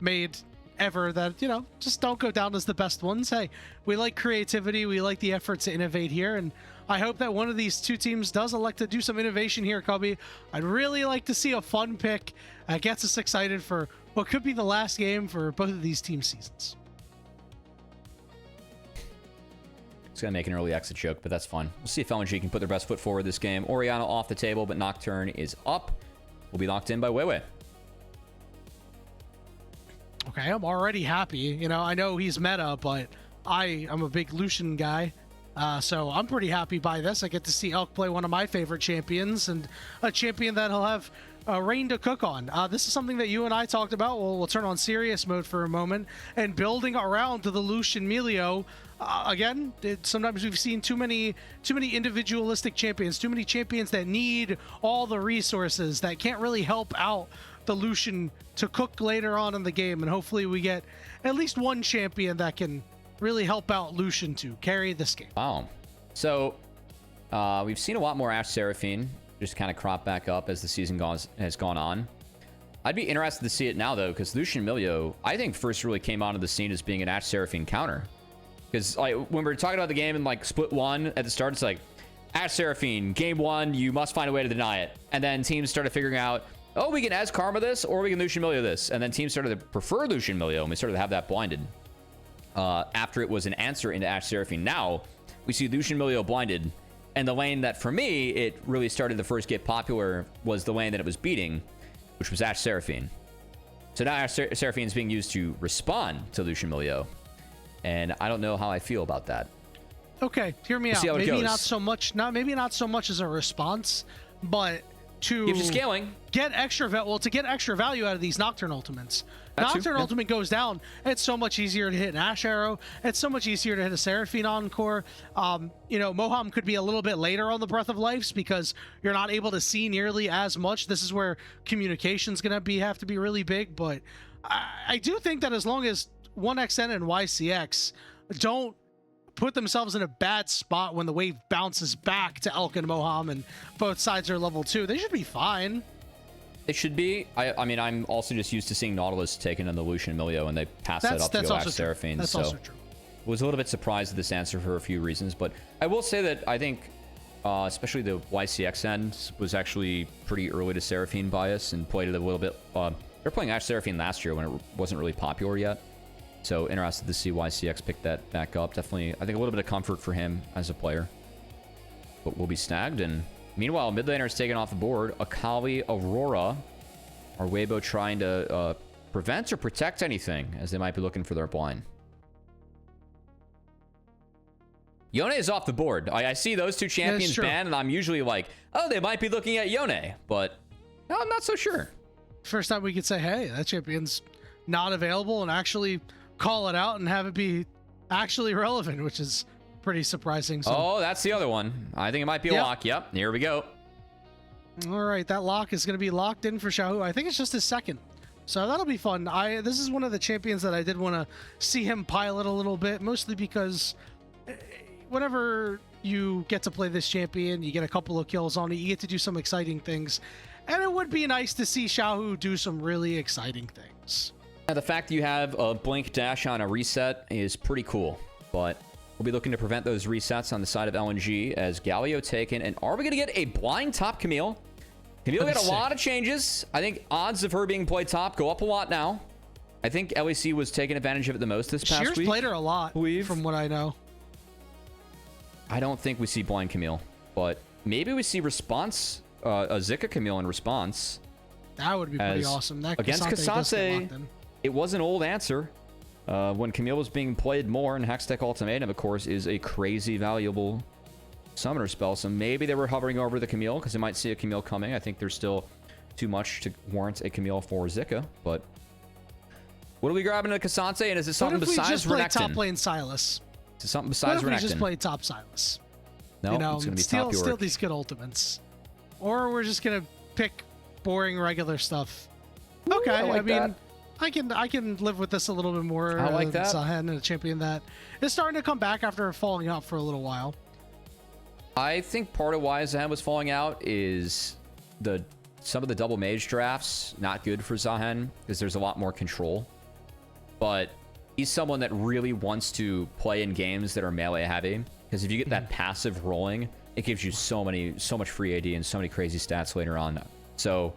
made ever that, you know, just don't go down as the best ones. Hey, we like creativity, we like the effort to innovate here, and I hope that one of these two teams does elect to do some innovation here, Cubby. I'd really like to see a fun pick. Gets us excited for what could be the last game for both of these team seasons. It's going to make an early exit joke, but that's fun. We'll see if LNG can put their best foot forward this game. Oriana off the table, but Nocturne is up. Will be locked in by WeiWei. Okay, I'm already happy. You know, I know he's meta, but I'm a big Lucian guy. So I'm pretty happy by this. I get to see Elk play one of my favorite champions, and a champion that he'll have rain to cook on. This is something that you and I talked about. We'll turn on serious mode for a moment, and building around to the Lucian Melio. Again, sometimes we've seen too many individualistic champions, too many champions that need all the resources, that can't really help out the Lucian to cook later on in the game. And hopefully we get at least one champion that can really help out Lucian to carry this game. Wow. So we've seen a lot more Ashe Seraphine just kind of crop back up as the season has gone on. I'd be interested to see it now, though, because Lucian Melio, I think, first really came onto the scene as being an Ashe Seraphine counter. Because like, when we were talking about the game in like split one at the start, it's like, Ashe Seraphine, game one, you must find a way to deny it. And then teams started figuring out, oh, we can Az Karma this, or we can Lucian Melio this. And then teams started to prefer Lucian Melio, and we started to have that blinded. After it was an answer into Ashe Seraphine. Now, we see Lucian Melio blinded. And the lane that, for me, it really started to first get popular was the lane that it was beating, which was Ashe Seraphine. So now Ashe Seraphine is being used to respond to Lucian Melio. And I don't know how I feel about that. Okay, hear me out. Maybe not so much, maybe not so much as a response, but to gives you scaling. Get extra to get extra value out of these Nocturne ultimates. Nocturne ultimate goes down, it's so much easier to hit an Ashe arrow. It's so much easier to hit a Seraphine encore. You know, Moham could be a little bit later on the Breath of Lives because you're not able to see nearly as much. This is where communication's gonna have to be really big. But I do think that as long as 1XN and YCX don't put themselves in a bad spot when the wave bounces back to Elk and Moham and both sides are level 2, they should be fine. It should be. I mean, I'm also just used to seeing Nautilus taken on the Lucian Melio, and they pass that up to go Ashe Seraphine. That's also true. Was a little bit surprised at this answer for a few reasons, but I will say that I think, especially the YCX end, was actually pretty early to Seraphine bias and played it a little bit. They were playing Ashe Seraphine last year when it wasn't really popular yet. So interested to see YCX pick that back up. Definitely, I think a little bit of comfort for him as a player. But we'll be snagged. And meanwhile, mid laner is taken off the board. Akali, Aurora. Are Weibo trying to prevent or protect anything as they might be looking for their blind? Yone is off the board. I see those two champions banned, and I'm usually like, oh, they might be looking at Yone. But no, I'm not so sure. First time we could say, hey, that champion's not available, and actually call it out and have it be actually relevant, which is pretty surprising. So, oh, that's the other one. I think it might be a lock. Yep, here we go. All right, that lock is going to be locked in for Xiaohu. I think it's just his second, so that'll be fun. This is one of the champions that I did want to see him pilot a little bit, mostly because whenever you get to play this champion, you get a couple of kills on it, you get to do some exciting things, and it would be nice to see Xiaohu do some really exciting things. The fact that you have a blink dash on a reset is pretty cool, but we'll be looking to prevent those resets on the side of LNG as Galio taken. And are we going to get a blind top Camille? Camille got a lot of changes. I think odds of her being played top go up a lot now. I think LEC was taking advantage of it the most this past week. Shears played her a lot, from what I know. I don't think we see blind Camille, but maybe we see response, a Zika Camille in response. That would be pretty awesome. That against Kasase, it was an old answer. When Camille was being played more, and Hextech Ultimatum, of course, is a crazy valuable summoner spell. So maybe they were hovering over the Camille because they might see a Camille coming. I think there's still too much to warrant a Camille for Zika. But what are we grabbing at Kasase? And is it something besides Renekton? What if we just play top lane Silas? Is it something besides Renekton? What if we just play top Silas? No, you know, it's going to be top Yorick. Steal these good ultimates. Or we're just going to pick boring regular stuff. Okay, I mean, I can live with this a little bit more. I like that. Zahen and a champion that is starting to come back after falling out for a little while. I think part of why Zahen was falling out is some of the double mage drafts not good for Zahen because there's a lot more control but he's someone that really wants to play in games that are melee heavy, because if you get that passive rolling, it gives you so much free AD and so many crazy stats later on. So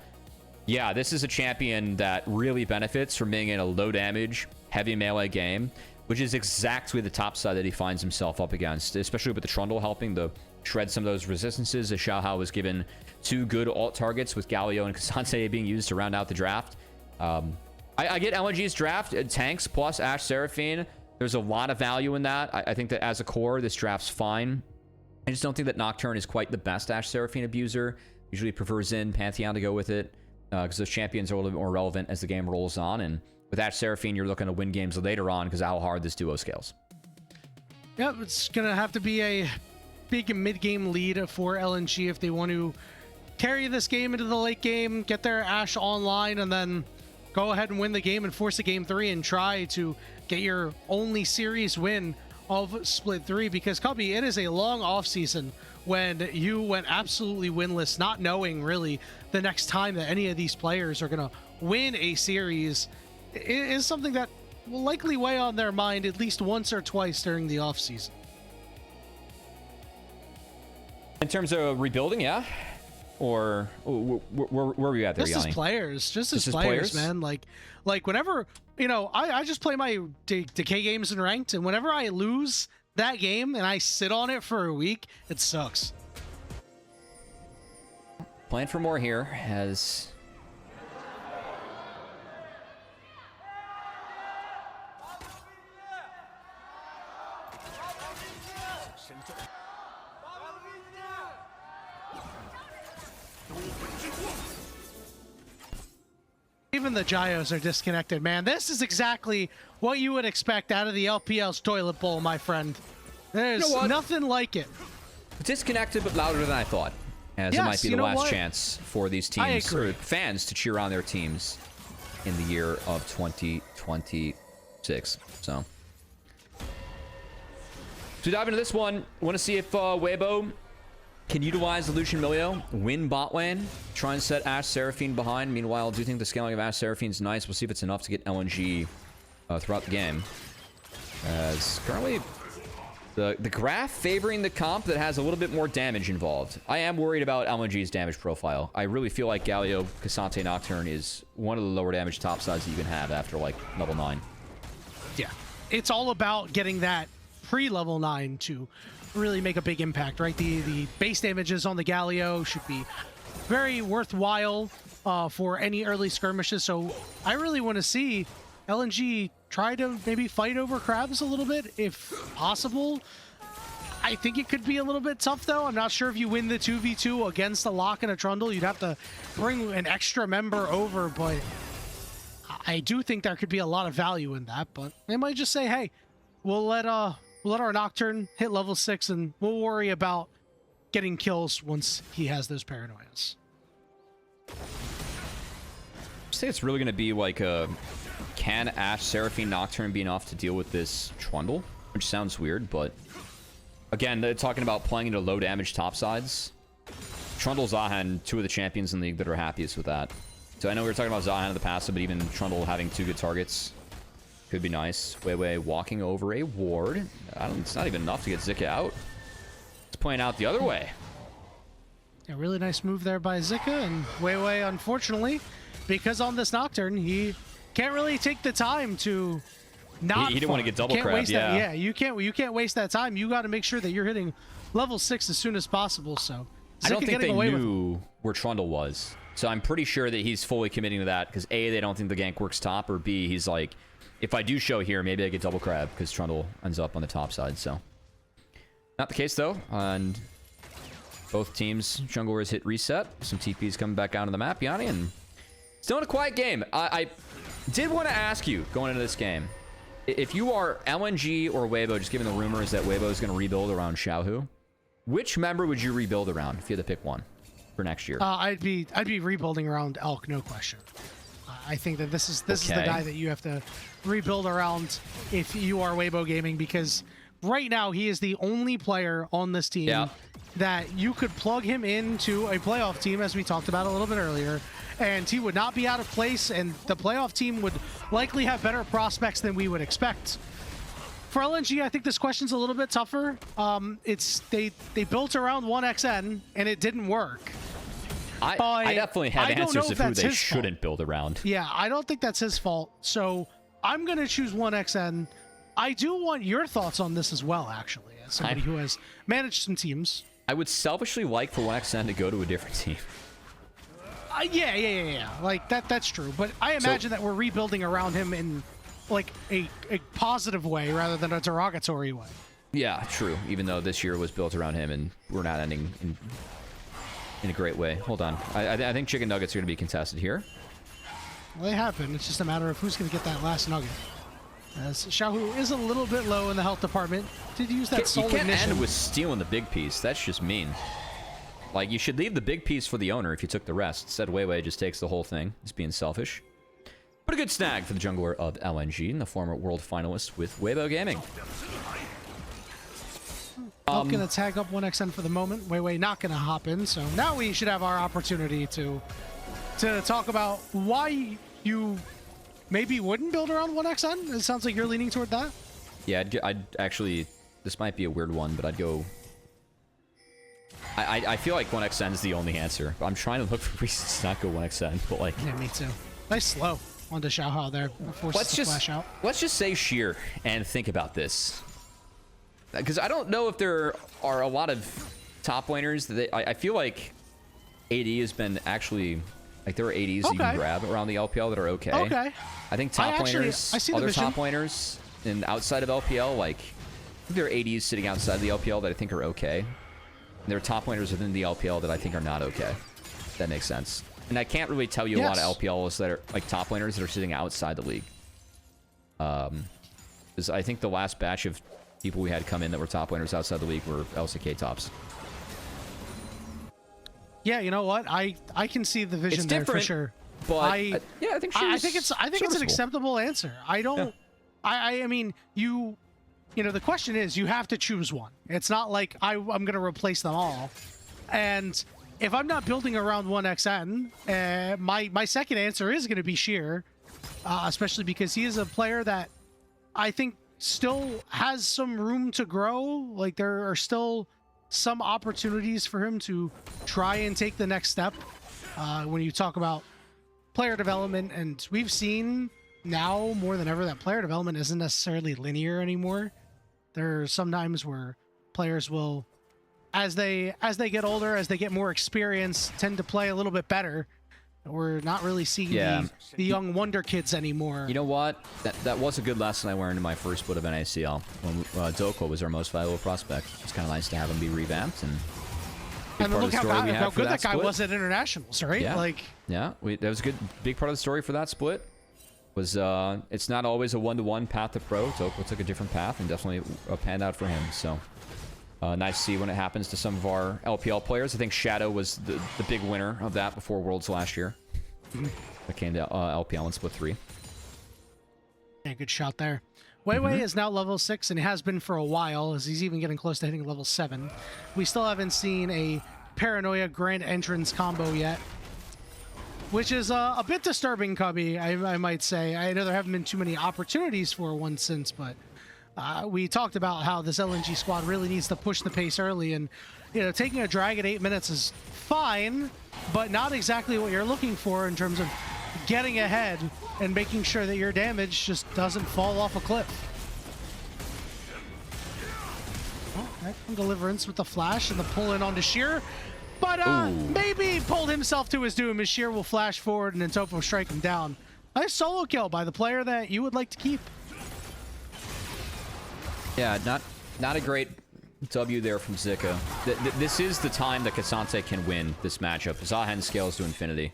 yeah, this is a champion that really benefits from being in a low damage, heavy melee game, which is exactly the top side that he finds himself up against, especially with the Trundle helping to shred some of those resistances, as Xiaohu was given 2 good alt targets with Galio and K'Sante being used to round out the draft. I get LNG's draft, tanks plus Ashe Seraphine. There's a lot of value in that. I think that as a core, this draft's fine. I just don't think that Nocturne is quite the best Ashe Seraphine abuser. Usually prefers in Pantheon to go with it, because those champions are a little bit more relevant as the game rolls on. And with Ashe Seraphine, you're looking to win games later on because of how hard this duo scales. Yep, it's going to have to be a big mid-game lead for LNG if they want to carry this game into the late game, get their Ashe online, and then go ahead and win the game and force a game 3 and try to get your only series win of Split 3. Because, Cubby, it is a long offseason when you went absolutely winless, not knowing really the next time that any of these players are going to win a series. It is something that will likely weigh on their mind at least once or twice during the offseason. In terms of rebuilding, yeah? Or where were you at there, Just Yanni? as players. Just as players, man. Like whenever, you know, I just play my decay games in ranked, and whenever I lose that game and I sit on it for a week, it sucks. Plan for more here as... Even the gyos are disconnected, man. This is exactly what you would expect out of the LPL's toilet bowl, my friend. There's nothing like it. Disconnected, but louder than I thought. As it might be the last chance for these teams, or fans, to cheer on their teams in the year of 2026. So, to dive into this one, want to see if Weibo can utilize the Lucian Milio, win bot lane, try and set Ashe Seraphine behind. Meanwhile, I do think the scaling of Ashe Seraphine is nice. We'll see if it's enough to get LNG throughout the game. As currently, the graph favoring the comp that has a little bit more damage involved. I am worried about LNG's damage profile. I really feel like Galio, K'Sante, Nocturne is one of the lower damage top sides that you can have after, like, level 9. Yeah. It's all about getting that pre-level 9 to really make a big impact, right? The base damages on the Galio should be very worthwhile for any early skirmishes. So I really want to see LNG try to maybe fight over crabs a little bit, if possible. I think it could be a little bit tough, though. I'm not sure if you win the 2v2 against a Lock and a Trundle. You'd have to bring an extra member over, but I do think there could be a lot of value in that. But they might just say, hey, we'll let our Nocturne hit level 6 and we'll worry about getting kills once he has those paranoias. I just think it's really going to be like a... Can Ashe Seraphine Nocturne be enough to deal with this Trundle? Which sounds weird, but... Again, they're talking about playing into low damage topsides. Trundle, Zahan, 2 of the champions in the league that are happiest with that. So I know we were talking about Zahan in the past, but even Trundle having 2 good targets could be nice. WeiWei walking over a ward. It's not even enough to get Zika out. It's playing out the other way. A really nice move there by Zika, and WeiWei, unfortunately, because on this Nocturne, he can't really take the time to not. He didn't want to get double crabbed. Yeah, you can't waste that time. You got to make sure that you're hitting level 6 as soon as possible. So Zika, I don't think they knew where Trundle was, so I'm pretty sure that he's fully committing to that because A, they don't think the gank works top, or B, he's like, if I do show here, maybe I get double crab because Trundle ends up on the top side. So not the case though, and both teams junglers hit reset. Some TPs coming back out of the map, Yanni, and still in a quiet game. I did want to ask you, going into this game, if you are LNG or Weibo, just given the rumors that Weibo is going to rebuild around Xiaohu, which member would you rebuild around if you had to pick one for next year? I'd be rebuilding around Elk, no question. I think that this is the guy that you have to rebuild around if you are Weibo Gaming, because right now, he is the only player on this team that you could plug him into a playoff team, as we talked about a little bit earlier, and he would not be out of place, and the playoff team would likely have better prospects than we would expect. For LNG, I think this question's a little bit tougher. They built around 1xN, and it didn't work. I definitely have answers of who they shouldn't build around. Yeah, I don't think that's his fault. So I'm going to choose 1xN. I do want your thoughts on this as well, actually, as somebody who has managed some teams. I would selfishly like for 1xN to go to a different team. Yeah. Like, that's true. But I imagine that we're rebuilding around him in, like, a positive way rather than a derogatory way. Yeah, true. Even though this year was built around him and we're not ending in a great way. Hold on. I think chicken nuggets are going to be contested here. Well, they have been. It's just a matter of who's going to get that last nugget. As Xiaohu is a little bit low in the health department. Did use that soul ignition. You can't end with stealing the big piece. That's just mean. Like, you should leave the big piece for the owner if you took the rest. Instead, WeiWei just takes the whole thing. He's being selfish. But a good snag for the jungler of LNG and the former world finalist with Weibo Gaming. I'm going to tag up 1xN for the moment. WeiWei not going to hop in. So now we should have our opportunity to talk about why you maybe wouldn't build around 1xN. It sounds like you're leaning toward that. Yeah, I'd actually... This might be a weird one, but I'd go... I feel like 1xN is the only answer. I'm trying to look for reasons to not go 1xN, but like... Yeah, me too. Nice slow onto Xiaohu there. Let's just say sheer and think about this. Because I don't know if there are a lot of top laners that I feel like AD has been actually... Like, there are ADs you can grab around the LPL that are okay. I think top laners, other top laners, and outside of LPL, like, there are ADs sitting outside the LPL that I think are okay. And there are top laners within the LPL that I think are not okay. That makes sense. And I can't really tell you a lot of LPLs that are, like, top laners that are sitting outside the league. Because I think the last batch of people we had come in that were top laners outside the league were LCK tops. Yeah, you know what? I can see the vision there for sure. But I think it's an acceptable answer. I don't. Yeah. I mean, you know, the question is, you have to choose one. It's not like I'm going to replace them all. And if I'm not building around 1xN, my second answer is going to be Sheer, especially because he is a player that I think still has some room to grow. Like, there are still some opportunities for him to try and take the next step when you talk about player development. And we've seen now more than ever that player development isn't necessarily linear anymore. There are some times where players will, as they get older, as they get more experience, tend to play a little bit better. We're not really seeing the young wonder kids anymore. You know what? That was a good lesson I learned in my first split of NACL when Doko was our most valuable prospect. It's kind of nice to have him be revamped and look how good that guy was at internationals, right? Yeah, that was a good big part of the story for that split. Was it's not always a one-to-one path to pro. Doko took a different path and definitely panned out for him. So nice to see when it happens to some of our LPL players. I think Shadow was the big winner of that before Worlds last year. That came to LPL in Split 3. Yeah, good shot there. WeiWei is now level 6 and has been for a while, as he's even getting close to hitting level 7. We still haven't seen a Paranoia Grand Entrance combo yet, which is a bit disturbing, Cubby, I might say. I know there haven't been too many opportunities for one since, but we talked about how this LNG squad really needs to push the pace early, and you know, taking a drag at 8 minutes is fine, but not exactly what you're looking for in terms of getting ahead and making sure that your damage just doesn't fall off a cliff. Oh, excellent deliverance with the flash and the pull in onto Sheer, but maybe pulled himself to his doom as Sheer will flash forward and then Topo strike him down. Nice solo kill by the player that you would like to keep. Yeah, not a great W there from Zika. This is the time that Cassante can win this matchup. Zahen scales to infinity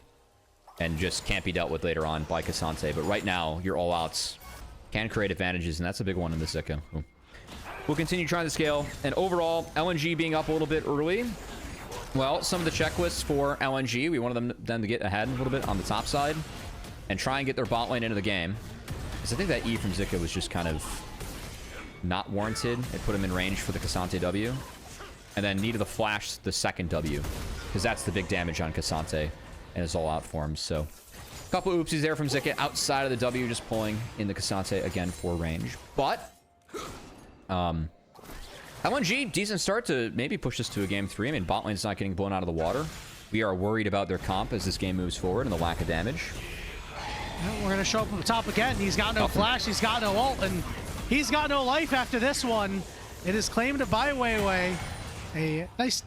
and just can't be dealt with later on by Cassante. But right now, your all-outs can create advantages, and that's a big one in the Zika. We'll continue trying to scale. And overall, LNG being up a little bit early. Well, some of the checklists for LNG, we wanted them to get ahead a little bit on the top side and try and get their bot lane into the game. Because I think that E from Zika was just kind of not warranted. It put him in range for the Cassante W. And then needed the flash the second W, because that's the big damage on Cassante and his all-out form. So a couple oopsies there from Zika outside of the W, just pulling in the Cassante again for range. But LNG, decent start to maybe push this to a game 3. I mean, bot lane's not getting blown out of the water. We are worried about their comp as this game moves forward and the lack of damage. We're going to show up at the top again. He's got no flash, he's got no ult, and he's got no life after this one. It is claimed by WeiWei. A nice,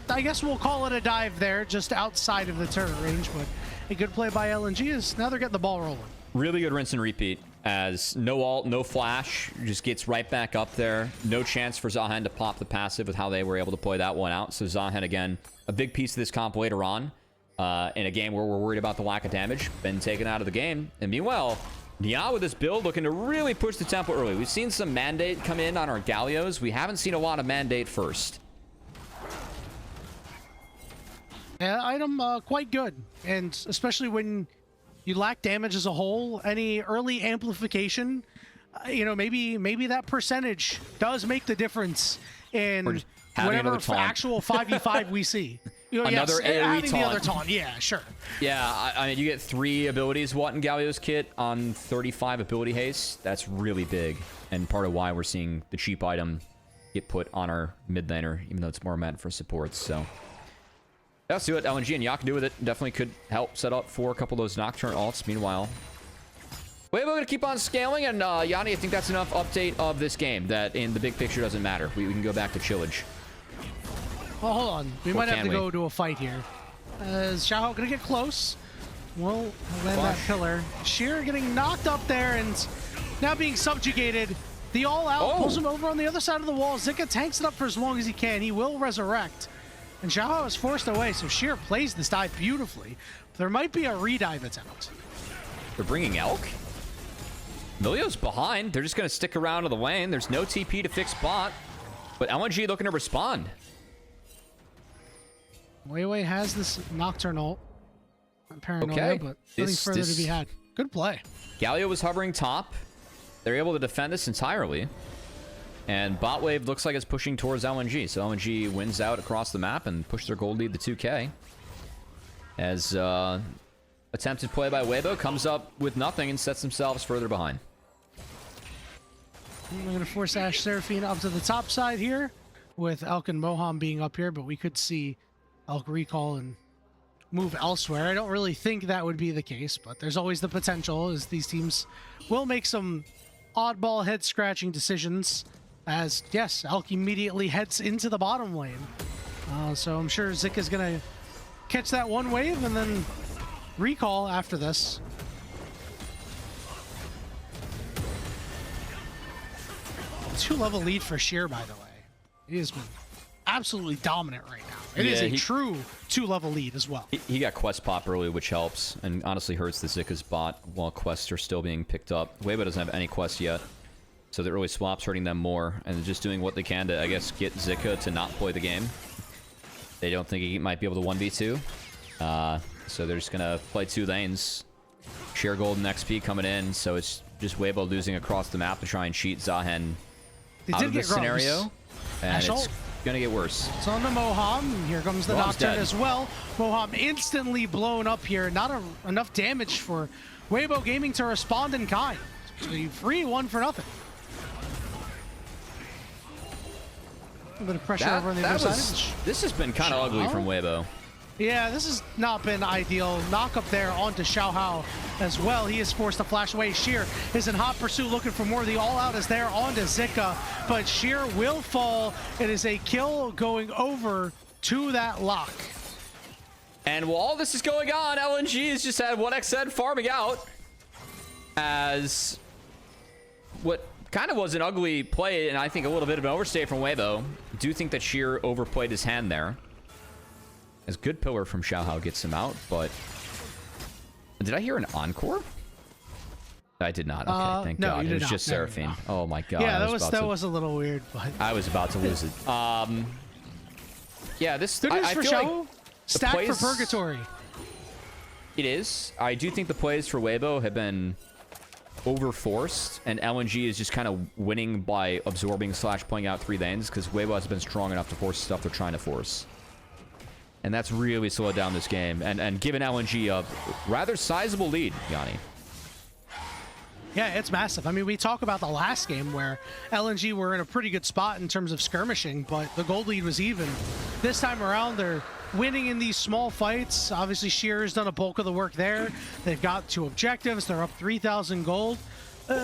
I guess we'll call it a dive there, just outside of the turret range, but a good play by LNG is now they're getting the ball rolling. Really good rinse and repeat, as no ult, no flash, just gets right back up there. No chance for Zahen to pop the passive with how they were able to play that one out. So Zahen, again, a big piece of this comp later on in a game where we're worried about the lack of damage, been taken out of the game. And meanwhile, Nia with this build looking to really push the tempo early. We've seen some mandate come in on our Gallios. We haven't seen a lot of mandate first. Yeah, item quite good, and especially when you lack damage as a whole, any early amplification, you know, maybe that percentage does make the difference in whatever actual 5v5 we see. You know, another AoE taunt. The other taunt, yeah, sure. Yeah, I mean, you get 3 abilities, Watt and Galio's kit on 35 ability haste. That's really big, and part of why we're seeing the cheap item get put on our mid laner, even though it's more meant for supports, so... Yeah, let's see what LNG and Yak can do with it. Definitely could help set up for a couple of those Nocturne ults. Meanwhile, we're going to keep on scaling. And Yanni, I think that's enough update of this game that in the big picture doesn't matter. We can go back to chillage. Well, hold on. We might have to go to a fight here. Is Xiaohu going to get close? We'll land that pillar. Sheer getting knocked up there and now being subjugated. The all-out pulls him over on the other side of the wall. Zika tanks it up for as long as he can. He will resurrect. And Xiaohu is forced away, so Sheer plays this dive beautifully. There might be a redive attempt. They're bringing Elk? Milio's behind. They're just going to stick around to the lane. There's no TP to fix bot. But LNG looking to respond. WeiWei has this Nocturnal paranoia, but nothing further to be had. Good play. Galio was hovering top. They're able to defend this entirely. And bot wave looks like it's pushing towards LNG. So LNG wins out across the map and push their gold lead to 2K. As attempted play by Weibo comes up with nothing and sets themselves further behind. We're going to force Ashe Seraphine up to the top side here, with Elk and Moham being up here, but we could see Elk recall and move elsewhere. I don't really think that would be the case, but there's always the potential, as these teams will make some oddball head-scratching decisions. As, yes, Elk immediately heads into the bottom lane. So I'm sure Zika's going to catch that one wave and then recall after this. Two-level lead for Sheer, by the way. He has been absolutely dominant right now. It is a true two-level lead as well. He got quest pop early, which helps, and honestly hurts the Zika's bot while quests are still being picked up. Weibo doesn't have any quests yet. So that really swaps hurting them more, and just doing what they can to, I guess, get Zika to not play the game. They don't think he might be able to 1v2. So they're just going to play 2 lanes. Sheer gold and XP coming in, so it's just Weibo losing across the map to try and cheat Zahen out of this scenario. And it's going to get worse. It's on the Moham. Here comes the Nocturne as well. Moham instantly blown up here. Not enough damage for Weibo Gaming to respond in kind. So you free 1 for nothing. A bit of pressure over on the other side. This has been kind of ugly from Weibo. Yeah, this has not been ideal. Knock up there onto Xiaohu as well. He is forced to flash away. Sheer is in hot pursuit looking for more. The all-out is there onto Zika, but Sheer will fall. It is a kill going over to that lock. And while all this is going on, LNG has just had 1xN farming out as what kind of was an ugly play, and I think a little bit of an overstay from Weibo. Do think that Sheer overplayed his hand there. As good pillar from Xiaohu gets him out, but did I hear an encore? I did not. Okay, thank God. It was just Seraphine. Oh my God. Yeah, that was a little weird, but I was about to lose it. Yeah, this good news I for feel Xiaohu. like Stack for Purgatory. It is. I do think the plays for Weibo have been over-forced, and LNG is just kind of winning by absorbing / playing out 3 lanes, because Weibo has been strong enough to force stuff they're trying to force. And that's really slowed down this game, and given LNG a rather sizable lead, Yanni. Yeah, it's massive. I mean, we talk about the last game where LNG were in a pretty good spot in terms of skirmishing, but the gold lead was even. This time around, they're winning in these small fights. Obviously, Shearer's done a bulk of the work there. They've got 2 objectives. They're up 3,000 gold.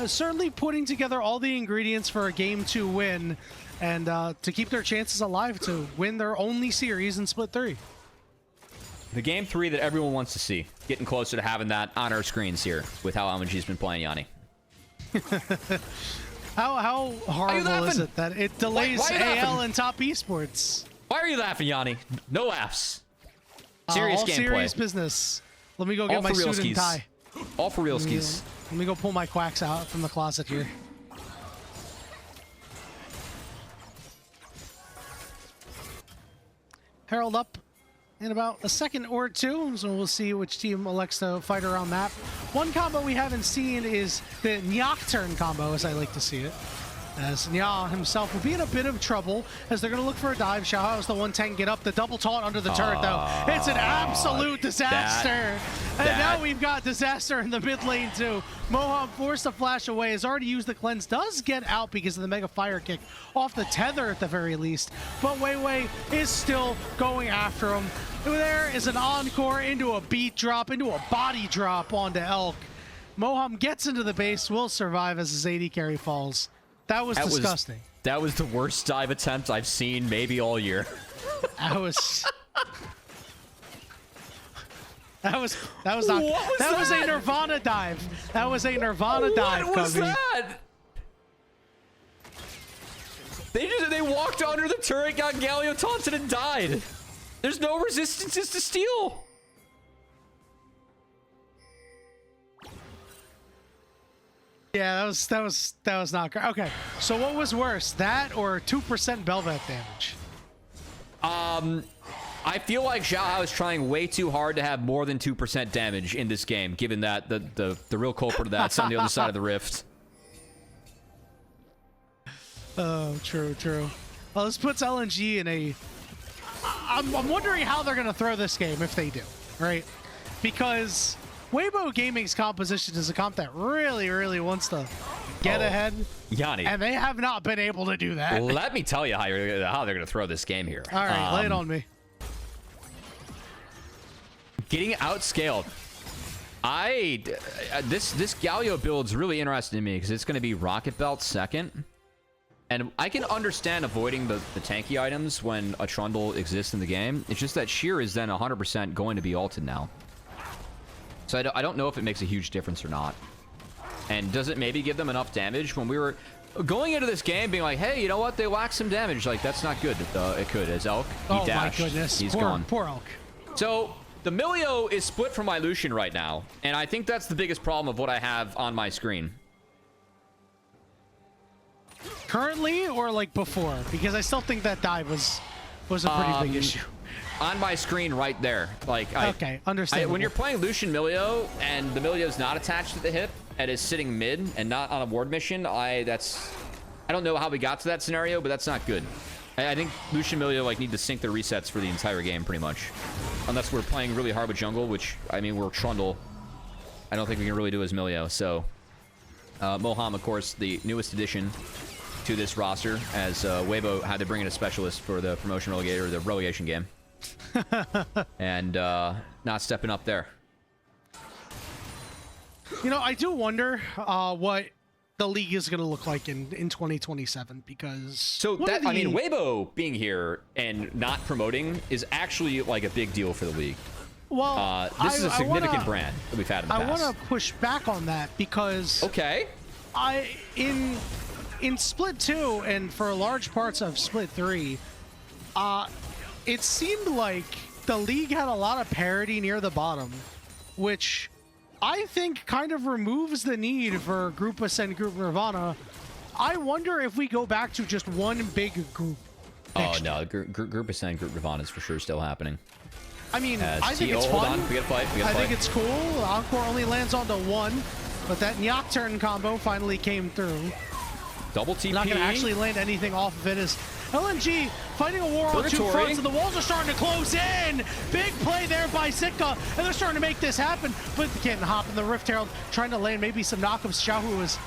Certainly putting together all the ingredients for a Game 2 win and to keep their chances alive to win their only series in Split 3. The Game 3 that everyone wants to see. Getting closer to having that on our screens here with how LNG's been playing, Yanni. How horrible is it that it delays why AL and top esports? Why are you laughing, Yanni? No laughs. Serious all gameplay. Serious business. Let me go get all my for real suit and skis. tie. All for real skis. Let me go pull my quacks out from the closet here. Herald up in about a second or 2, so we'll see which team elects to fight around map. One combo we haven't seen is the Nocturne combo, as I like to see it. As Nya himself will be in a bit of trouble as they're going to look for a dive. Xiaohu is the 110 get up. The double taunt under the turret, though. It's an absolute disaster. And now we've got disaster in the mid lane, too. Moham forced to flash away. Has already used the cleanse. Does get out because of the mega fire kick off the tether at the very least. But WeiWei is still going after him. There is an encore into a beat drop, into a body drop onto Elk. Moham gets into the base, will survive as his AD carry falls. That was disgusting. That was the worst dive attempt I've seen maybe all year. That was not. That was a Nirvana dive. That was a Nirvana dive. What was Cubby. that? They walked under the turret, got Galio taunted, and died. There's no resistances to steal. Yeah, that was not great. Okay, so what was worse, that or 2% Bel'Veth damage? I feel like Xiaohu is trying way too hard to have more than 2% damage in this game, given that the real culprit of that's on the other side of the rift. Oh, true. Well, this puts LNG in a... I'm wondering how they're going to throw this game if they do, right? Because Weibo Gaming's composition is a comp that really wants to get ahead. Yanni. And they have not been able to do that. Let me tell you how they're going to throw this game here. All right, lay it on me. Getting outscaled. This Galio build's really interesting to me because it's going to be Rocket Belt second. And I can understand avoiding the tanky items when a Trundle exists in the game. It's just that Sheer is then 100% going to be ulted now. So I don't know if it makes a huge difference or not. And does it maybe give them enough damage? When we were going into this game being like, hey, you know what? They lack some damage. Like, that's not good. It could. As Elk, he dashed. My goodness. He's gone. Poor Elk. So the Milio is split from my Lucian right now. And I think that's the biggest problem of what I have on my screen. Currently or like before? Because I still think that dive was a pretty big issue. On my screen right there. Like, okay, understandable. When you're playing Lucian Milio and the Milio's not attached to the hip and is sitting mid and not on a ward mission, I don't know how we got to that scenario, but that's not good. I think Lucian Milio like need to sync their resets for the entire game pretty much. Unless we're playing really hard with jungle, which, I mean, we're Trundle. I don't think we can really do as Milio, so... Moham, of course, the newest addition to this roster, as Weibo had to bring in a specialist for the promotion relegator, the relegation game. And not stepping up there. You know, I do wonder what the league is going to look like in 2027 because... So that, I mean, Weibo being here and not promoting is actually like a big deal for the league. Well, this is a significant brand that we've had in the past. I want to push back on that because... Okay. In Split 2 and for large parts of Split 3, it seemed like the league had a lot of parity near the bottom, which I think kind of removes the need for Group Ascend, Group Nirvana. I wonder if we go back to just one big group. Oh, no. Group Ascend, Group Nirvana is for sure still happening. I mean, I think it's fun. Hold on. We gotta fight. I think it's cool. Encore only lands onto one. But that Nocturne combo finally came through. Double TP. Not going to actually land anything off of it as LNG fighting a war on 2 fronts, and the walls are starting to close in. Big play there by Zika, and they're starting to make this happen, but they can't hop in the Rift Herald, trying to land maybe some knockups. Xiaohu is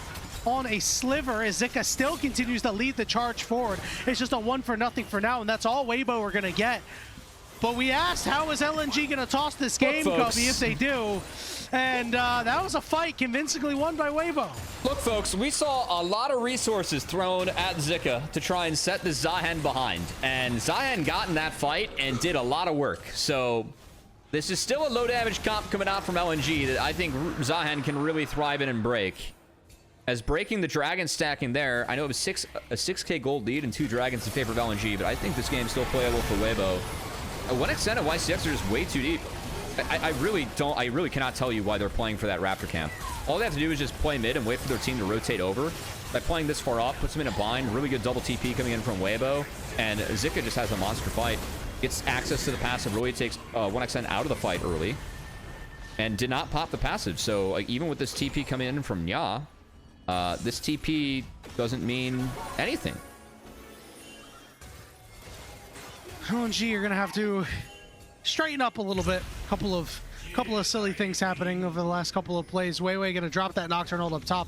on a sliver as Zika still continues to lead the charge forward. It's just a 1-for-0 for now, and that's all Weibo are going to get. But we asked, how is LNG going to toss this game, Cubby, if they do? And that was a fight convincingly won by Weibo. Look, folks, we saw a lot of resources thrown at Zika to try and set the Zihan behind. And Zihan got in that fight and did a lot of work. So this is still a low damage comp coming out from LNG that I think Zihan can really thrive in and break. As breaking the dragon stacking there, I know it was a 6k gold lead and 2 dragons in favor of LNG, but I think this game's still playable for Weibo. 1xN and YCX are just way too deep. I really cannot tell you why they're playing for that Raptor camp. All they have to do is just play mid and wait for their team to rotate over. By playing this far up, puts them in a bind. Really good double TP coming in from Weibo. And Zika just has a monster fight. Gets access to the passive. Really takes 1xN out of the fight early. And did not pop the passive. So like, even with this TP coming in from Nya, this TP doesn't mean anything. LNG, you're gonna have to straighten up a little bit. Couple of silly things happening over the last couple of plays. WeiWei gonna drop that Nocturnal up top,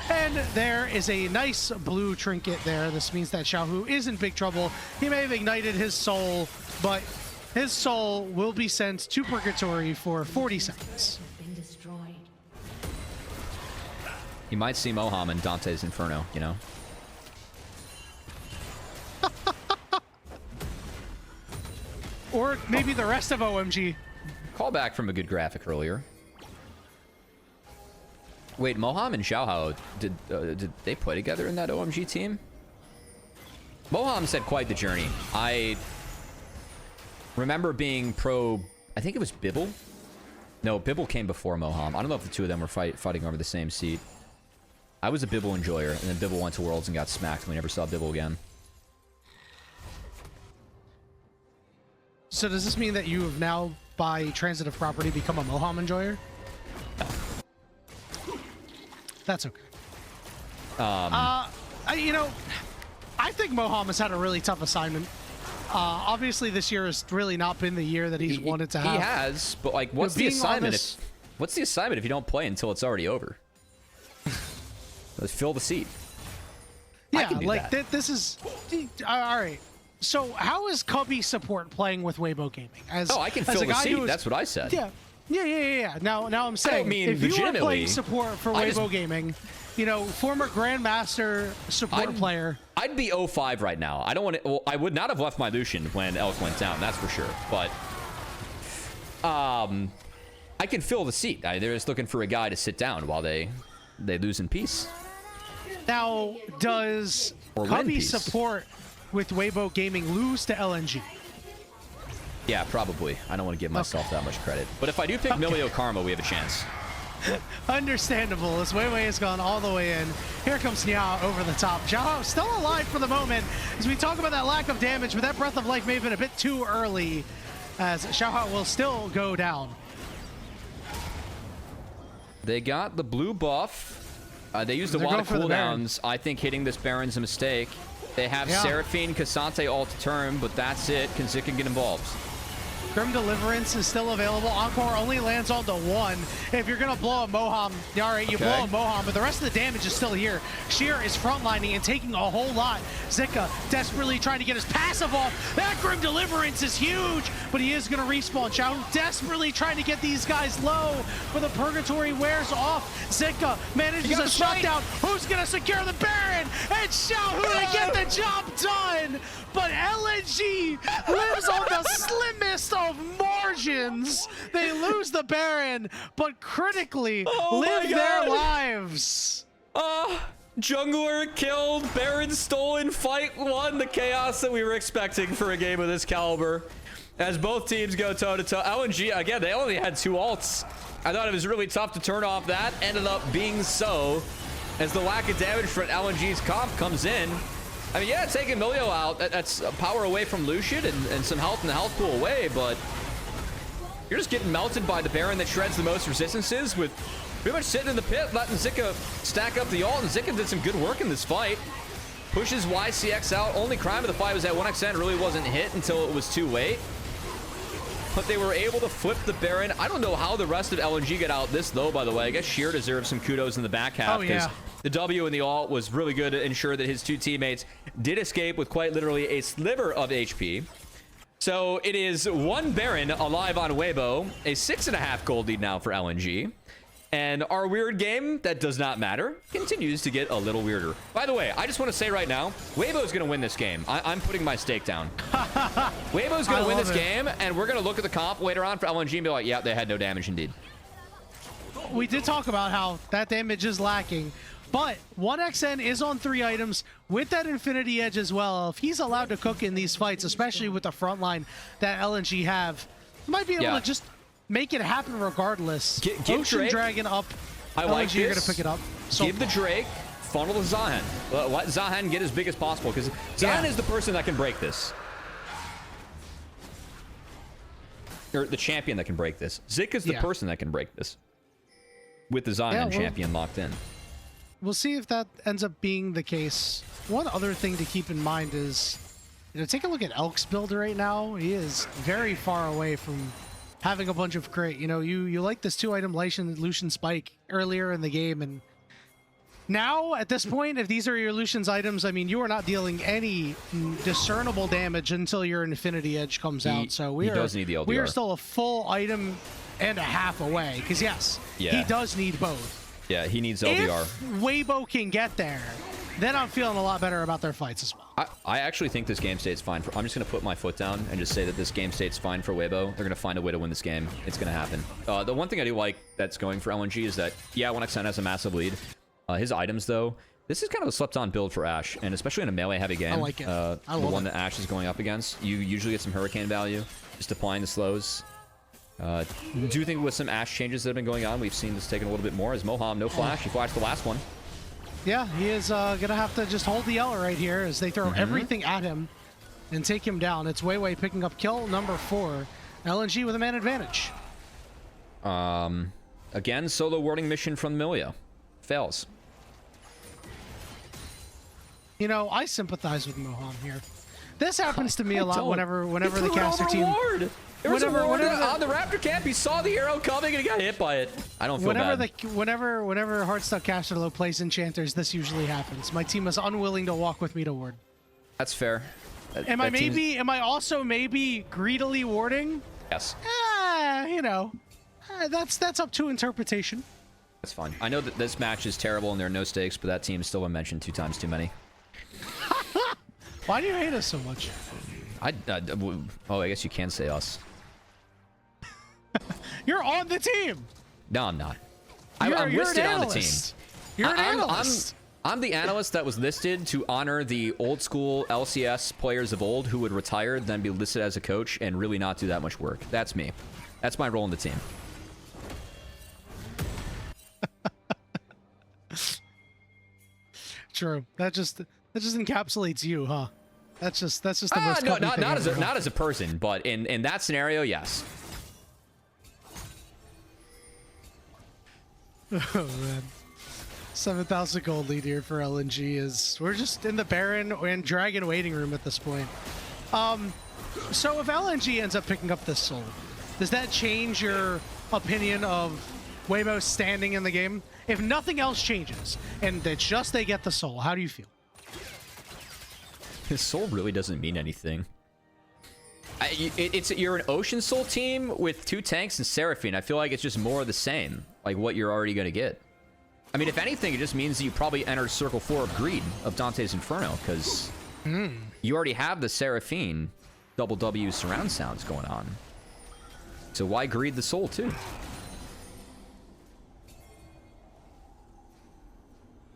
and there is a nice blue trinket there. This means that Xiaohu is in big trouble. He may have ignited his soul, but his soul will be sent to purgatory for 40 seconds. You might see Moham in Dante's Inferno, you know. Or maybe the rest of OMG. Call back from a good graphic earlier. Wait, Moham and Xiaohu, did they play together in that OMG team? Moham's had quite the journey. I remember being pro, I think it was Bibble? No, Bibble came before Moham. I don't know if the two of them were fighting over the same seat. I was a Bibble enjoyer, and then Bibble went to Worlds and got smacked, and we never saw Bibble again. So does this mean that you have now, by transitive property, become a Moham enjoyer? No. That's okay. You know, I think Moham has had a really tough assignment. Obviously, this year has really not been the year that he's wanted to have. He has, but like, what's the assignment? What's the assignment if you don't play until it's already over? Let's fill the seat. Yeah, like this is all right. So how is Cubby support playing with Weibo Gaming? I can fill the seat. That's what I said. Yeah. Now I'm saying, if you are playing support for Weibo Gaming, you know, former Grandmaster support player. I'd be 0-5 right now. I don't want to. Well, I would not have left my Lucian when Elk went down. That's for sure. But I can fill the seat. They're just looking for a guy to sit down while they lose in peace. Now, does Cubby support with Weibo Gaming lose to LNG? Yeah, probably. I don't want to give myself that much credit. But if I do pick Milio Karma, we have a chance. Understandable, as WeiWei has gone all the way in. Here comes Nya over the top. Xiaohu still alive for the moment as we talk about that lack of damage, but that Breath of Life may have been a bit too early as Xiaohu will still go down. They got the blue buff. They used a lot of cooldowns. I think hitting this Baron's a mistake. They have Seraphine, Cassante all to turn, but that's it. Can Zika get involved? Grim Deliverance is still available. Encore only lands on the 1. If you're going to blow a Moham, all right, you blow a Moham, but the rest of the damage is still here. Sheer is frontlining and taking a whole lot. Zika desperately trying to get his passive off. That Grim Deliverance is huge, but he is going to respawn. Xiaohu desperately trying to get these guys low, but the Purgatory wears off. Zika manages a shutdown. Who's going to secure the Baron? And Xiaohu to get the job done. But LNG lives on the slimmest of margins. They lose the Baron, but critically live their lives. Jungler killed, Baron stolen, fight won, the chaos that we were expecting for a game of this caliber. As both teams go toe-to-toe. LNG, again, they only had 2 ults. I thought it was really tough to turn off that. Ended up being so, as the lack of damage from LNG's comp comes in. I mean, yeah, taking Milio out, that's power away from Lucian and some health in the health pool away, but you're just getting melted by the Baron that shreds the most resistances with Pretty much sitting in the pit, letting Zika stack up the ult, and Zika did some good work in this fight. Pushes YCX out. Only crime of the fight was that 1xN really wasn't hit until it was too late. But they were able to flip the Baron. I don't know how the rest of LNG got out this, though, by the way. I guess Sheer deserves some kudos in the back half. Oh, yeah. The W in the ult was really good to ensure that his two teammates did escape with quite literally a sliver of HP. So it is 1 Baron alive on Weibo, a 6.5 gold lead now for LNG. And our weird game, that does not matter, continues to get a little weirder. By the way, I just want to say right now, Weibo's going to win this game. I'm putting my stake down. Weibo's going to win this game, and we're going to look at the comp later on for LNG and be like, yeah, they had no damage indeed. We did talk about how that damage is lacking, but 1xN is on 3 items with that Infinity Edge as well. If he's allowed to cook in these fights, especially with the front line that LNG have, he might be able to just make it happen regardless. Give Ocean Drake. Dragon up. I like LNG are this. going to pick it up. So Give the Drake, funnel the Zahan. Let Zahan get as big as possible, because Zahan is the person that can break this. Or the champion that can break this. Zik is the person that can break this. With the Zahan champion locked in. We'll see if that ends up being the case. One other thing to keep in mind is, take a look at Elk's build right now. He is very far away from having a bunch of crit. You like this 2-item Lucian Spike earlier in the game, and now at this point, if these are your Lucian's items, I mean, you are not dealing any discernible damage until your Infinity Edge comes out. So we are still a full item and a half away, because yes, he does need both. Yeah, he needs LBR. If Weibo can get there, then I'm feeling a lot better about their fights as well. I actually think this game state's fine. I'm just going to put my foot down and just say that this game state's fine for Weibo. They're going to find a way to win this game. It's going to happen. The one thing I do like that's going for LNG is that, yeah, 1xN has a massive lead. His items, though, this is kind of a slept-on build for Ashe, and especially in a melee-heavy game. I like it. The one that Ashe is going up against, you usually get some Hurricane value, just applying the slows. Do you think with some Ashe changes that have been going on, we've seen this taking a little bit more? As Moham, no flash. He flashed the last one. Yeah, he is going to have to just hold the L right here as they throw everything at him and take him down. It's WeiWei picking up kill number 4. LNG with a man advantage. Again, solo warding mission from Millia. Fails. I sympathize with Moham here. This happens to me a lot whenever the caster team... There was a ward on the Raptor camp. He saw the arrow coming and he got hit by it. I don't feel bad. Whenever Heartstuck caster low plays enchanters, this usually happens. My team is unwilling to walk with me to ward. That's fair. Am I also maybe greedily warding? Yes. That's up to interpretation. That's fine. I know that this match is terrible and there are no stakes, but that team has still been mentioned 2 times too many. Why do you hate us so much? I guess you can say us. You're on the team. No, I'm not. I'm listed on the team. You're an analyst. I'm the analyst that was listed to honor the old school LCS players of old who would retire, then be listed as a coach and really not do that much work. That's me. That's my role in the team. True. That just encapsulates you, huh? That's just the most no, not as a person, but in that scenario, yes. Oh man, 7,000 gold lead here for LNG. We're just in the Baron and Dragon waiting room at this point. So if LNG ends up picking up this soul, does that change your opinion of Weibo's standing in the game? If nothing else changes and it's just they get the soul, how do you feel? His soul really doesn't mean anything. You're an Ocean Soul team with 2 tanks and Seraphine. I feel like it's just more of the same, like what you're already going to get. I mean, if anything, it just means that you probably enter Circle 4 of Greed of Dante's Inferno, because you already have the Seraphine double W surround sounds going on. So why greed the soul too?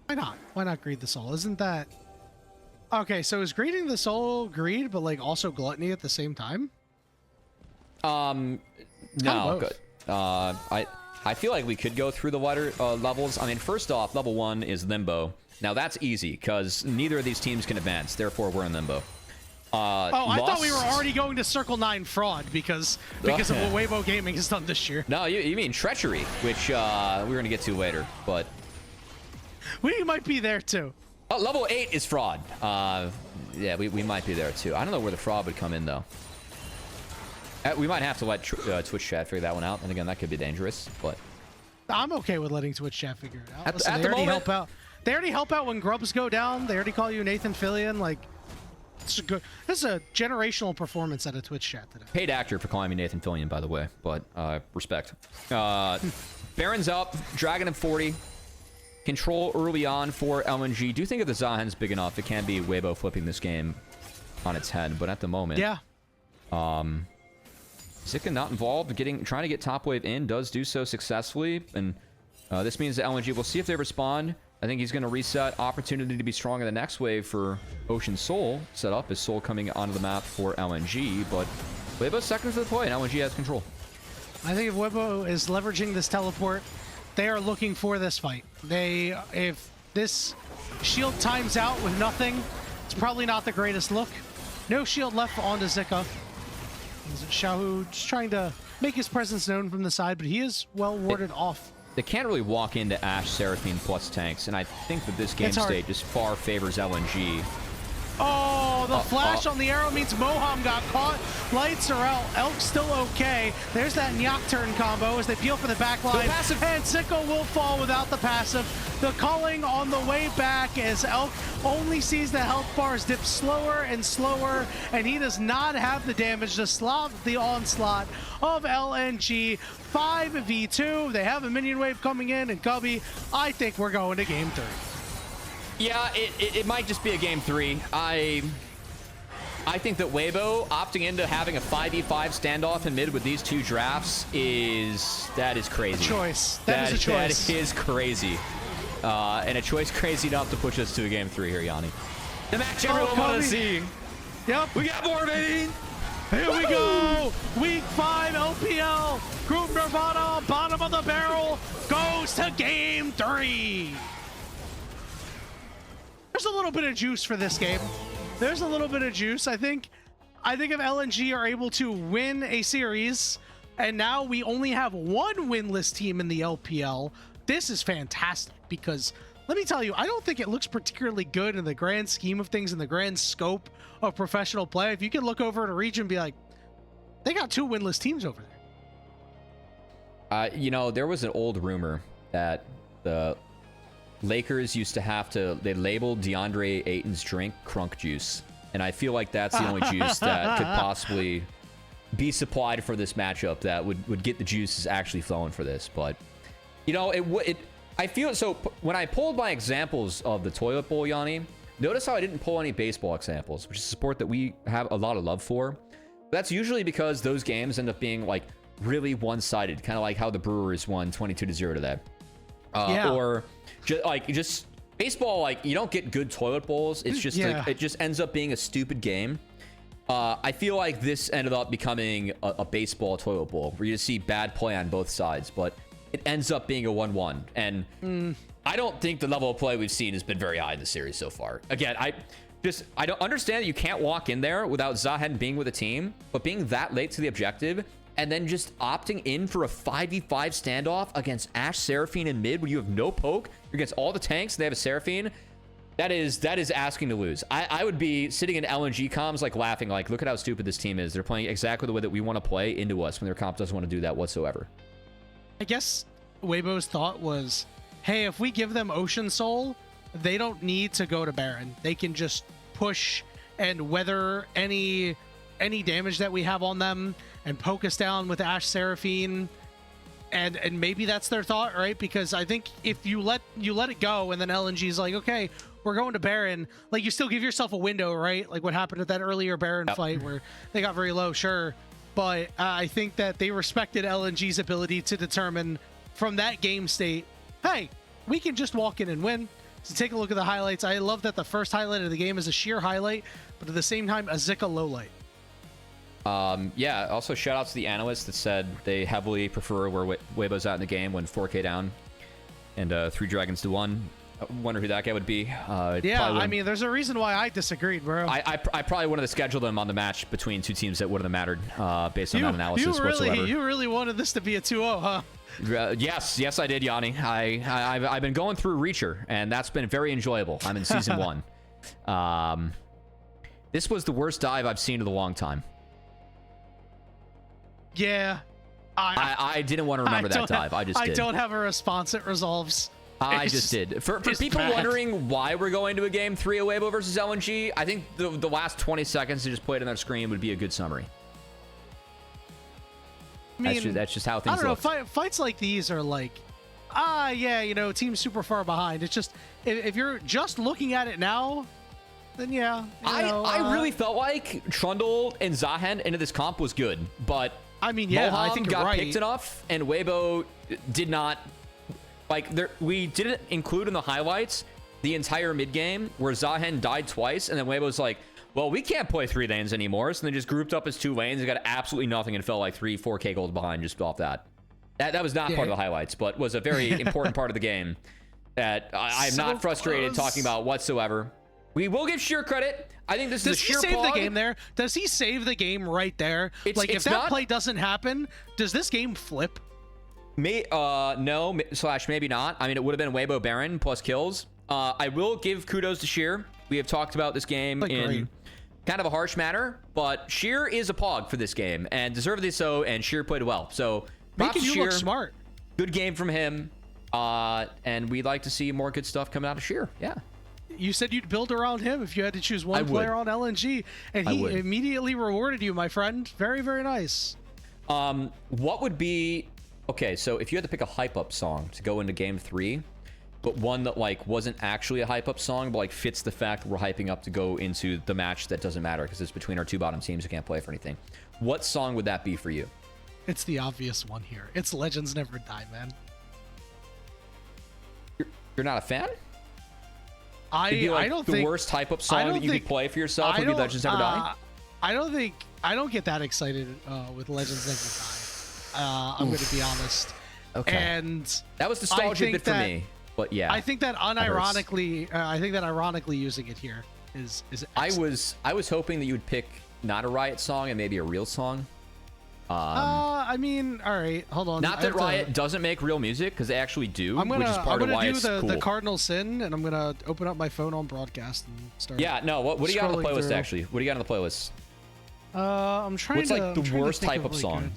Why not? Why not greed the soul? Isn't that... Okay, so is greeding the soul greed, but like also gluttony at the same time? No. Good. I feel like we could go through the wider levels. I mean, first off, level 1 is Limbo. Now that's easy because neither of these teams can advance. Therefore, we're in Limbo. I thought we were already going to Circle 9 fraud because of what Weibo Gaming has done this year. No, you mean treachery, which we're going to get to later, but... We might be there, too. Level 8 is fraud. Yeah, we might be there, too. I don't know where the fraud would come in, though. We might have to let Twitch chat figure that one out, and again, that could be dangerous, but... I'm okay with letting Twitch chat figure it out. At the moment... help out. They already help out when grubs go down. They already call you Nathan Fillion, like... This is a generational performance at a Twitch chat today. Paid actor for calling me Nathan Fillion, by the way, but respect. Baron's up, Dragon at 40. Control early on for LNG. Do you think if the Zahen's big enough, it can be Weibo flipping this game on its head? But at the moment, yeah. Zika not involved, trying to get top wave in, does do so successfully, and this means that LNG. We'll see if they respond. I think he's going to reset. Opportunity to be strong in the next wave for Ocean Soul. Set up is Soul coming onto the map for LNG, but Weibo's second to the play, and LNG has control. I think if Weibo is leveraging this teleport, they are looking for this fight. If this shield times out with nothing, it's probably not the greatest look. No shield left onto Zika. Xiaohu just trying to make his presence known from the side, but he is well warded off. They can't really walk into Ashe, Seraphine plus tanks, and I think that this game state just far favors LNG. Oh, the flash on the arrow means Moham got caught. Lights are out. Elk's still okay. There's that Nocturne combo as they peel for the back line. And Zika will fall without the passive. The calling on the way back as Elk only sees the health bars dip slower and slower, and he does not have the damage to stop the onslaught of LNG. 5v2. They have a minion wave coming in, and Cubby, I think we're going to game 3. Yeah, it might just be a game 3. I think that Weibo opting into having a 5v5 standoff in mid with these two drafts is crazy. That is a choice. That is crazy. And a choice crazy enough to push us to a game 3 here, Yanni. The match everyone wanted to see. Yep. We got more, baby. Here we go. Week 5 LPL. Group Nirvana, bottom of the barrel, goes to game 3. There's a little bit of juice for this game. There's a little bit of juice. I think if LNG are able to win a series, and now we only have one winless team in the LPL, this is fantastic because let me tell you, I don't think it looks particularly good in the grand scheme of things, in the grand scope of professional play. If you can look over at a region and be like, they got 2 winless teams over there. You know, there was an old rumor that the Lakers used to have to, they labeled DeAndre Ayton's drink crunk juice. And I feel like that's the only juice that could possibly be supplied for this matchup that would get the juices actually flowing for this. But, you know, I feel so when I pulled my examples of the toilet bowl, Yanni, notice how I didn't pull any baseball examples, which is a sport that we have a lot of love for. That's usually because those games end up being like really one-sided, kind of like how the Brewers won 22-0 today. Or just baseball, like you don't get good toilet bowls. It's just like, it just ends up being a stupid game. I feel like this ended up becoming a baseball toilet bowl where you just see bad play on both sides, but it ends up being a 1-1. And I don't think the level of play we've seen has been very high in the series so far. Again, I don't understand that you can't walk in there without Zahen being with a team, but being that late to the objective and then just opting in for a 5v5 standoff against Ashe, Seraphine, and mid when you have no poke. You're against all the tanks, and they have a Seraphine. That is asking to lose. I would be sitting in LNG comms like laughing, like, look at how stupid this team is. They're playing exactly the way that we want to play into us when their comp doesn't want to do that whatsoever. I guess Weibo's thought was, hey, if we give them Ocean Soul, they don't need to go to Baron. They can just push and weather any damage that we have on them and poke us down with Ashe, Seraphine, and maybe that's their thought, right? Because I think if you let it go and then LNG's like, okay, we're going to Baron, like you still give yourself a window, right? Like what happened at that earlier Baron fight where they got very low, sure. But I think that they respected LNG's ability to determine from that game state, hey, we can just walk in and win. So take a look at the highlights. I love that the first highlight of the game is a sheer highlight, but at the same time, a Zika low light. Yeah, also shout out to the analysts that said they heavily prefer where Weibo's at in the game when 4K down and 3 dragons to 1. wonder who that guy would be. Yeah, I mean, there's a reason why I disagreed, bro. I probably wanted to schedule them on the match between two teams that wouldn't have mattered based on that analysis whatsoever. You really wanted this to be a 2-0, huh? Yes, I did, Yanni. I've been going through Reacher, and that's been very enjoyable. I'm in season 1. This was the worst dive I've seen in a long time. Yeah. I didn't want to remember that dive. I just did. I don't have a response. It resolves. I just did. For people wondering why we're going to a game 3 of Weibo versus LNG, I think the last 20 seconds to just play it on their screen would be a good summary. I mean, that's just how things look. I don't know. Fights like these are like, yeah, you know, team's super far behind. It's just, if you're just looking at it now, then yeah. I really felt like Trundle and Zahen into this comp was good, but I mean, yeah, I think got you're right. picked enough, and Weibo did not. Like, we didn't include in the highlights the entire mid game where Zahen died twice, and then Weibo's like, well, we can't play 3 lanes anymore, so they just grouped up as 2 lanes and got absolutely nothing and fell like 4K gold behind just off that. That was not part of the highlights, but was a very important part of the game that I'm not frustrated talking about whatsoever. We will give Sheer credit. I think this is a Sheer Does he save the game there? Does he save the game right there? Like, if that play doesn't happen, does this game flip? No, / maybe not. I mean, it would have been Weibo Baron plus kills. I will give kudos to Sheer. We have talked about this game in kind of a harsh manner, but Sheer is a pog for this game, and deservedly so, and Sheer played well. So, making you look smart. Good game from him, and we'd like to see more good stuff coming out of Sheer. Yeah. You said you'd build around him if you had to choose one player on LNG, and he immediately rewarded you, my friend. Very, very nice. What would be... Okay, so if you had to pick a hype-up song to go into Game 3, but one that, like, wasn't actually a hype-up song, but, like, fits the fact that we're hyping up to go into the match that doesn't matter because it's between our 2 bottom teams who can't play for anything, what song would that be for you? It's the obvious one here. It's Legends Never Die, man. You're not a fan? I don't think... The worst hype-up song that you could play for yourself would be Legends Never Die? I don't get that excited with Legends Never Die. I'm going to be honest. Okay. And that was nostalgia bit for me. But yeah, I think that ironically using it here is excellent. I was hoping that you would pick not a Riot song and maybe a real song. I mean, all right, hold on. Not that Riot doesn't make real music, because they actually do, which is part of why it's cool. the Cardinal Sin, and I'm gonna open up my phone on broadcast and start. Yeah, no. What do you got on the playlist actually? What do you got on the playlist? I'm trying What's like the worst type of song?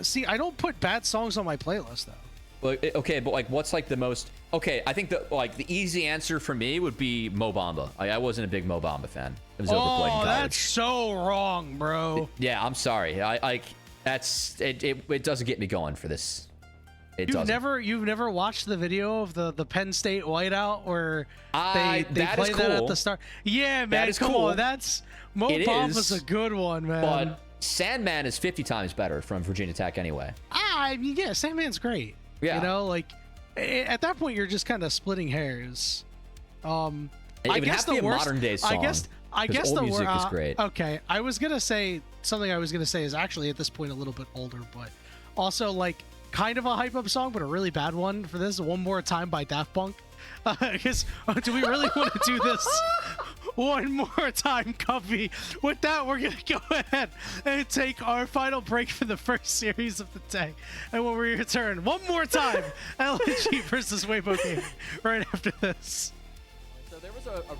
See, I don't put bad songs on my playlist though. Well, okay, but like, what's like the most? Okay, I think that like the easy answer for me would be Mo Bamba. I wasn't a big Mo Bamba fan. It was overplayed in college. That's so wrong, bro. Yeah, I'm sorry. It doesn't get me going for this. You've never watched the video of the Penn State whiteout where they play that at the start. Yeah, man, that is come cool. on, that's Mo Bamba's a good one, man. But Sandman is 50 times better from Virginia Tech anyway. I mean, yeah, Sandman's great. Yeah, you know, like at that point you're just kind of splitting hairs. I guess the modern day song. I guess the music is great. Okay, I was gonna say something. I was gonna say is actually at this point a little bit older, but also like kind of a hype up song, but a really bad one for this. One More Time by Daft Punk. Because do we really want to do this one more time, Cubby? With that, we're gonna go ahead and take our final break for the first series of the day, and when we return, one more time, LNG versus Weibo Gaming right after this. So there was a